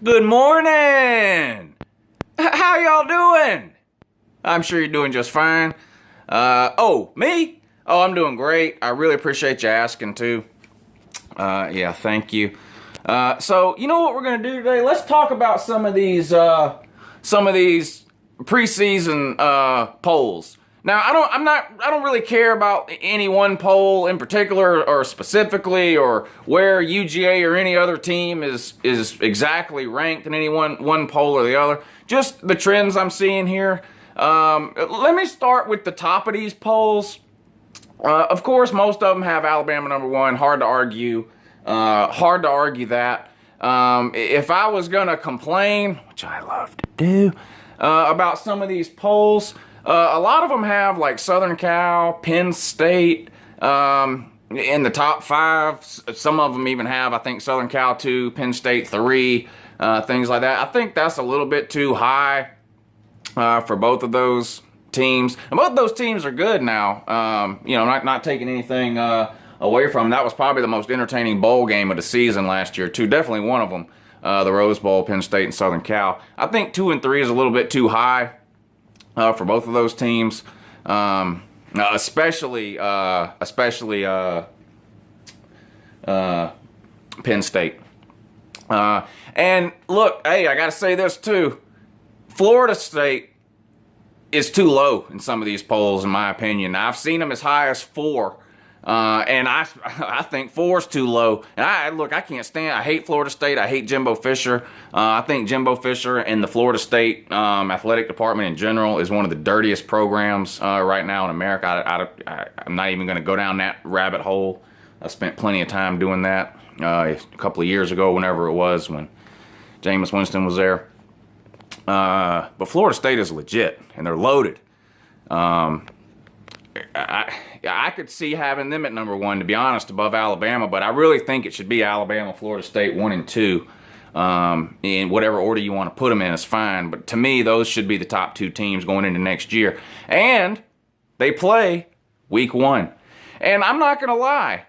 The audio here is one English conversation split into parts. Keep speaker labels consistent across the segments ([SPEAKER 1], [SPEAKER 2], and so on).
[SPEAKER 1] Good morning! How y'all doing? I'm sure you're doing just fine. Me? Oh, I'm doing great. I really appreciate you asking too. Yeah, thank you. So you know what we're gonna do today? Let's talk about some of these preseason polls. Now, I don't really care about any one poll in particular or specifically or where UGA or any other team is exactly ranked in any one poll or the other. Just the trends I'm seeing here. Let me start with the top of these polls. Of course, most of them have Alabama number one. Hard to argue. Hard to argue that. If I was gonna complain, which I love to do, about some of these polls, a lot of them have like Southern Cal, Penn State in the top 5. Some of them even have, I think, Southern Cal 2, Penn State 3, things like that. I think that's a little bit too high for both of those teams. And both of those teams are good now. Not taking anything away from them. That was probably the most entertaining bowl game of the season last year, too. Definitely one of them, the Rose Bowl, Penn State and Southern Cal. I think 2 and 3 is a little bit too high for both of those teams, especially Penn State. And look, hey, I got to say this too. Florida State is too low in some of these polls, in my opinion. I've seen them as high as 4. And I think 4 is too low. And I can't stand. I hate Florida State. I hate Jimbo Fisher. I think Jimbo Fisher and the Florida State athletic department in general is one of the dirtiest programs right now in America. I'm not even going to go down that rabbit hole. I spent plenty of time doing that a couple of years ago, whenever it was, when Jameis Winston was there. But Florida State is legit, and they're loaded. I could see having them at number 1, to be honest, above Alabama, but I really think it should be Alabama, Florida State 1 and 2. In whatever order you want to put them in is fine, but to me, those should be the top 2 teams going into next year. And they play week 1. And I'm not going to lie,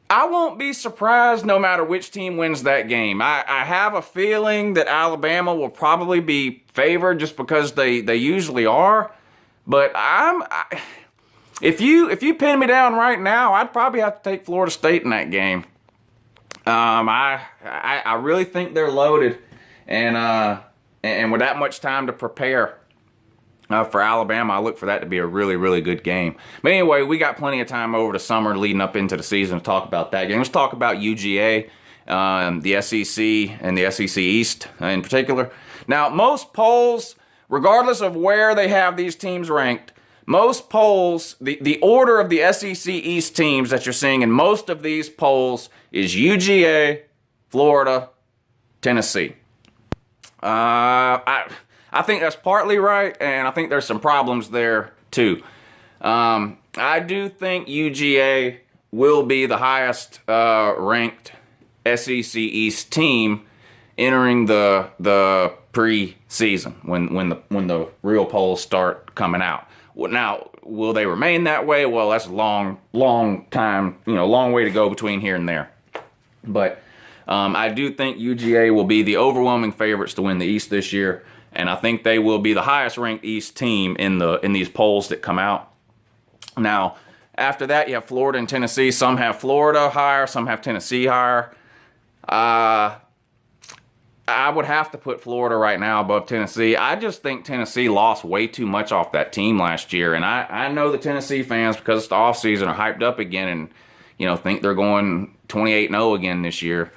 [SPEAKER 1] I won't be surprised no matter which team wins that game. I have a feeling that Alabama will probably be favored just because they usually are. But if you pin me down right now, I'd probably have to take Florida State in that game. I really think they're loaded, and with that much time to prepare for Alabama, I look for that to be a really, really good game. But anyway, we got plenty of time over the summer leading up into the season to talk about that game. Let's talk about UGA, the SEC, and the SEC East in particular. Now, most polls, regardless of where they have these teams ranked, most polls, the order of the SEC East teams that you're seeing in most of these polls is UGA, Florida, Tennessee. I think that's partly right, and I think there's some problems there too. I do think UGA will be the highest ranked SEC East team entering the preseason when the real polls start coming out. Now, will they remain that way? Well, that's a long time, long way to go between here and there. But I do think UGA will be the overwhelming favorites to win the East this year, and I think they will be the highest ranked East team in these polls that come out. Now, after that, you have Florida and Tennessee. Some have Florida higher, some have Tennessee higher. I would have to put Florida right now above Tennessee. I just think Tennessee lost way too much off that team last year. And I know the Tennessee fans, because it's the offseason, are hyped up again and, think they're going 28-0 again this year.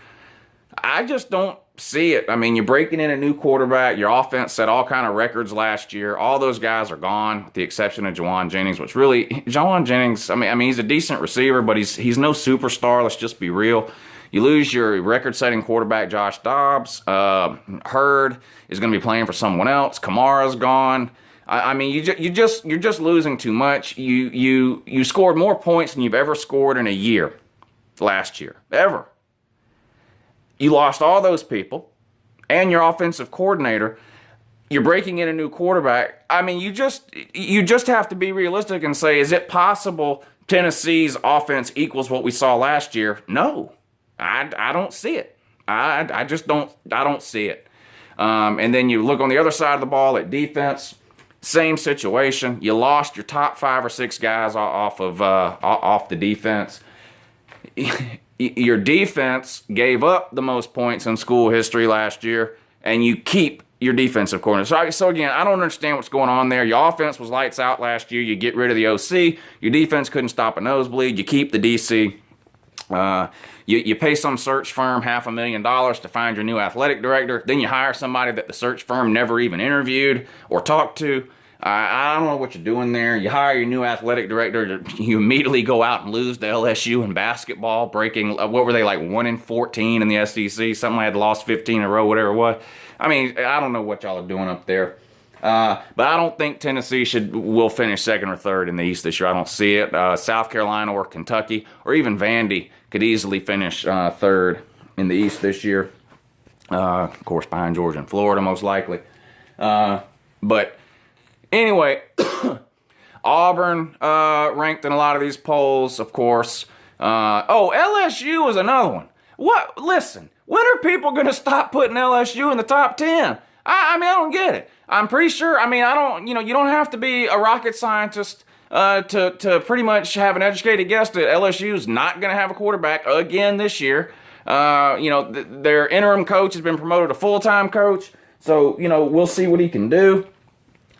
[SPEAKER 1] I just don't see it. I mean, you're breaking in a new quarterback. Your offense set all kind of records last year. All those guys are gone, with the exception of Juwan Jennings, which really, Juwan Jennings, I mean, he's a decent receiver, but he's no superstar. Let's just be real. You lose your record-setting quarterback, Josh Dobbs. Hurd is going to be playing for someone else. Kamara's gone. I mean, you're just losing too much. You scored more points than you've ever scored in a year last year, ever. You lost all those people, and your offensive coordinator. You're breaking in a new quarterback. I mean, you just have to be realistic and say, is it possible Tennessee's offense equals what we saw last year? No. I don't see it. I just don't see it. And then you look on the other side of the ball at defense. Same situation. You lost your top 5 or 6 guys off the defense. Your defense gave up the most points in school history last year, and you keep your defensive coordinator. So again, I don't understand what's going on there. Your offense was lights out last year. You get rid of the OC. Your defense couldn't stop a nosebleed. You keep the DC. You pay some search firm $500,000 to find your new athletic director. Then you hire somebody that the search firm never even interviewed or talked to. I don't know what you're doing there. You hire your new athletic director. You immediately go out and lose to LSU in basketball, breaking, what were they, like 1-14 in the SEC? Something like lost 15 in a row, whatever it was. I mean, I don't know what y'all are doing up there. But I don't think Tennessee will finish 2nd or 3rd in the East this year. I don't see it. South Carolina or Kentucky or even Vandy could easily finish 3rd in the East this year. Of course, behind Georgia and Florida, most likely. But anyway, Auburn ranked in a lot of these polls, of course. LSU is another one. What? Listen, when are people going to stop putting LSU in the top 10? I mean, I don't get it. I'm pretty sure, I mean, you don't have to be a rocket scientist to pretty much have an educated guess that LSU is not going to have a quarterback again this year. Their interim coach has been promoted to full-time coach, so, we'll see what he can do.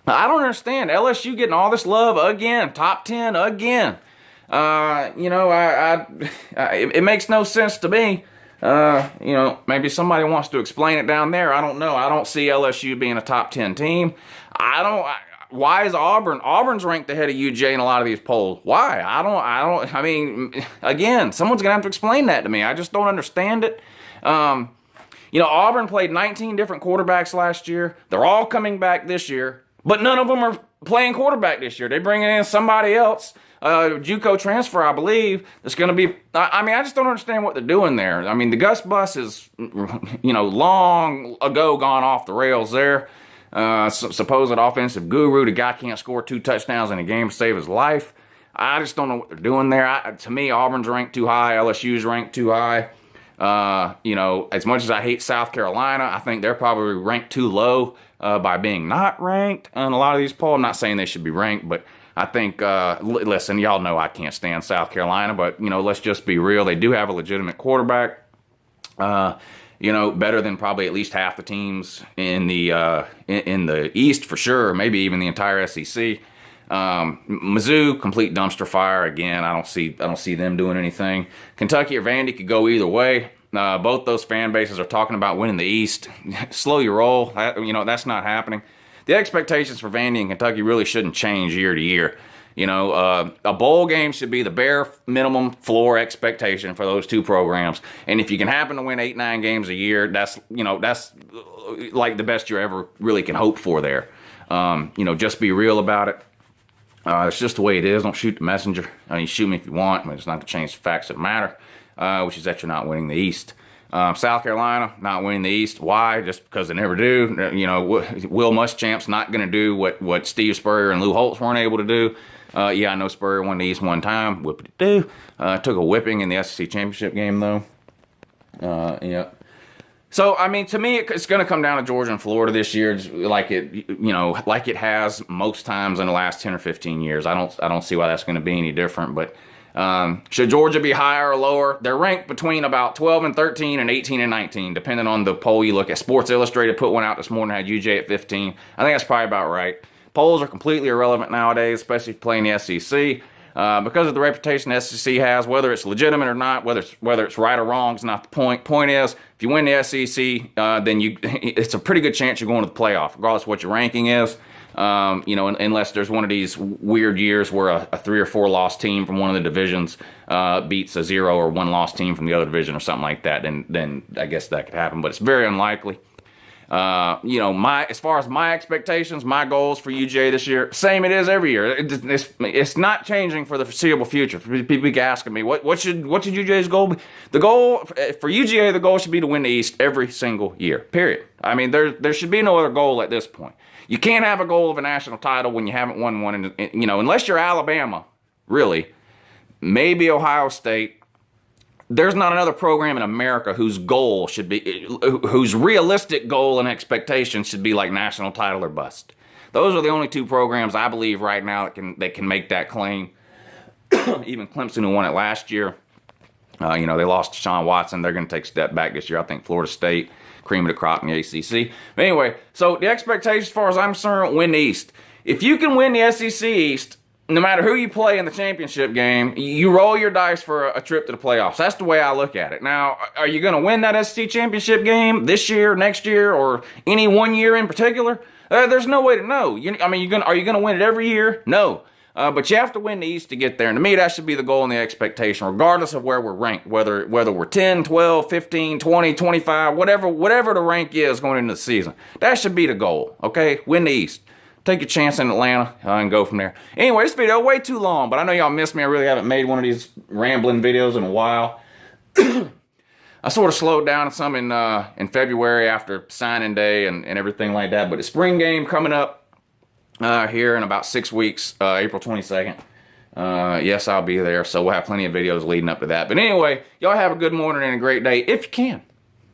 [SPEAKER 1] I don't understand. LSU getting all this love again, top 10 again. It makes no sense to me. Maybe somebody wants to explain it down there. I don't know. I don't see LSU being a top 10 team. Why is Auburn's ranked ahead of UJ in a lot of these polls? Why? I mean, again, someone's going to have to explain that to me. I just don't understand it. Auburn played 19 different quarterbacks last year. They're all coming back this year, but none of them are playing quarterback this year. They're bringing in somebody else. JUCO transfer, I believe, that's going to be, I just don't understand what they're doing there. I mean, the Gus bus is, long ago gone off the rails there. Supposed offensive guru, the guy can't score 2 touchdowns in a game to save his life. I just don't know what they're doing there. To me, Auburn's ranked too high. LSU's ranked too high. As much as I hate South Carolina, I think they're probably ranked too low by being not ranked in a lot of these polls. I'm not saying they should be ranked, but I think, listen, y'all know I can't stand South Carolina, but, let's just be real. They do have a legitimate quarterback, better than probably at least half the teams in the East for sure, maybe even the entire SEC. Mizzou, complete dumpster fire. Again, I don't see them doing anything. Kentucky or Vandy could go either way. Both those fan bases are talking about winning the East. Slow your roll. That's not happening. The expectations for Vandy and Kentucky really shouldn't change year to year. A bowl game should be the bare minimum floor expectation for those two programs. And if you can happen to win 8-9 games a year, that's like the best you ever really can hope for there. Just be real about it. It's just the way it is. Don't shoot the messenger. Shoot me if you want, but it's not to change the facts that matter, which is that you're not winning the East. South Carolina, not winning the East. Why? Just because they never do. Will Muschamp's not going to do what Steve Spurrier and Lou Holtz weren't able to do. I know Spurrier won the East one time. Whippity-doo. Took a whipping in the SEC championship game, though. So, to me, it's going to come down to Georgia and Florida this year, like it has most times in the last 10 or 15 years. I don't see why that's going to be any different, but should Georgia be higher or lower? They're ranked between about 12 and 13 and 18 and 19, depending on the poll you look at. Sports Illustrated put one out this morning, had UJ at 15. I think that's probably about right. Polls are completely irrelevant nowadays, especially if you're playing the SEC. Because of the reputation the SEC has, whether it's legitimate or not, whether it's right or wrong, is not the point. Point is, if you win the SEC, then it's a pretty good chance you're going to the playoff, regardless of what your ranking is. Unless there's one of these weird years where a 3 or 4 loss team from one of the divisions beats a 0 or 1 loss team from the other division or something like that, then I guess that could happen, but it's very unlikely. As far as my expectations, my goals for UJ this year, same it is every year. It's not changing for the foreseeable future. People keep asking me, what should UJ's goal be? The goal for UGA, the goal should be to win the East every single year. Period. There should be no other goal at this point. You can't have a goal of a national title when you haven't won one, unless you're Alabama, really, maybe Ohio State. there's not another program in America whose goal should be, whose realistic goal and expectation should be like national title or bust. Those are the only two programs I believe right now that can make that claim. Even Clemson, who won it last year, you know, they lost to Sean Watson. They're going to take a step back this year. I think Florida State, cream of the crop in the ACC. But anyway, so the expectation as far as I'm concerned, win the East. If you can win the SEC East, no matter who you play in the championship game, you roll your dice for a trip to the playoffs. That's the way I look at it. Now, are you going to win that SEC championship game this year, next year, or any one year in particular? There's no way to know. Are you going to win it every year? No. But you have to win the East to get there. And to me, that should be the goal and the expectation, regardless of where we're ranked, whether we're 10, 12, 15, 20, 25, whatever the rank is going into the season. That should be the goal, okay? Win the East. Take your chance in Atlanta and go from there. Anyway, this video way too long, but I know y'all missed me. I really haven't made one of these rambling videos in a while. I sort of slowed down some in February after signing day and everything like that. But the spring game coming up here in about 6 weeks, April 22nd. Yes, I'll be there, so we'll have plenty of videos leading up to that. But anyway, y'all have a good morning and a great day if you can.